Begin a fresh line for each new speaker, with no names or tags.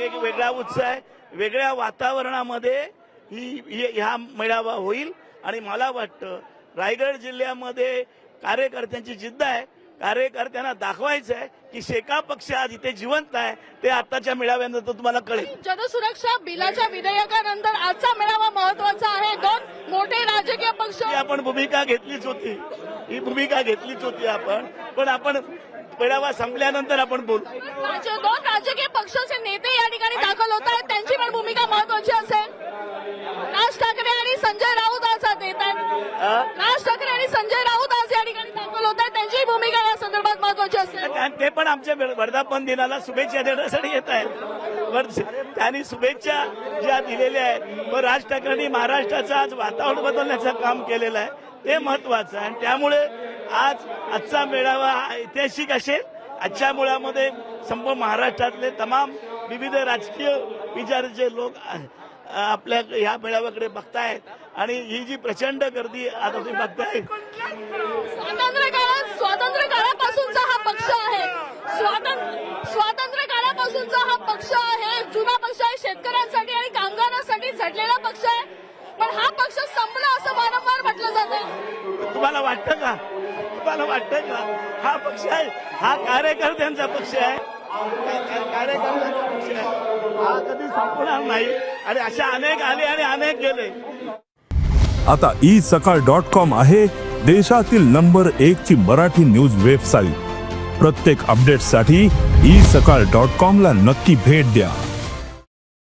एक वेगळा उत्साह आहे, वेगळ्या वातावरणामध्ये हा मेळावा होईल आणि मला वाटतं रायगड जिल्ह्यामध्ये कार्यकर्त्यांची जिद्द आहे. कार्यकर्त्यांना दाखवायचं आहे की शेका पक्ष आज इथे जिवंत आहे. ते आताच्या मेळाव्यानंतर तुम्हाला कळेल.
जनसुरक्षा बिलाच्या विधेयकानंतर आजचा मेळावा महत्वाचा आहे. दोन मोठे राजकीय पक्ष
आपण भूमिका घेतलीच होती, ही भूमिका घेतलीच होती पण आपण मेळावा संपल्यानंतर आपण बोलू.
दोन राजकीय पक्षाचे नेते या ठिकाणी दाखल होत आहेत, त्यांची पण भूमिका महत्वाची असेल. राज ठाकरे आणि संजय राऊत आज येत आहेत. राज ठाकरे आणि संजय राऊत आज या ठिकाणी दाखल होत आहेत, त्यांची भूमिका या संदर्भात महत्वाची असेल.
ते पण आमच्या वर्धापन दिनाला शुभेच्छा देण्यासाठी येत आहेत. त्यांनी शुभेच्छा ज्या दिलेल्या आहेत, व राज ठाकरेंनी महाराष्ट्राचं आज वातावरण बदलण्याचं काम केलेलं आहे, ते महत्वाचं आहे. आणि त्यामुळे आजचा मेळावा ऐतिहासिक असेल. आजच्या मेळाव्यामध्ये संपूर्ण महाराष्ट्रातले तमाम विविध राजकीय विचाराचे लोक आपल्या ह्या मेळाव्याकडे बघतायत आणि ही जी प्रचंड गर्दी आता तुम्ही बघताय.
स्वातंत्र्य काळापासूनचा हा पक्ष आहे. स्वातंत्र्य काळापासूनचा हा पक्ष आहे. जुना पक्ष आहे. शेतकऱ्यांसाठी आणि कामगारांसाठी झटलेला पक्ष आहे. पण हा पक्ष संपला असं वारंवार म्हटलं जातं.
तुम्हाला वाटतं का? हा पक्ष आहे, हा कार्यकर्त्यांचा पक्ष आहे. कार्यकर्त्यांचा पक्ष आहे, हा कधी संपणार नाही. आणि अशा अनेक आले आणि अनेक गेले.
आता isakal.com आहे देशातील नंबर 1 ची मराठी न्यूज वेबसाईट. प्रत्येक अपडेटसाठी isakal.com ला नक्की भेट द्या.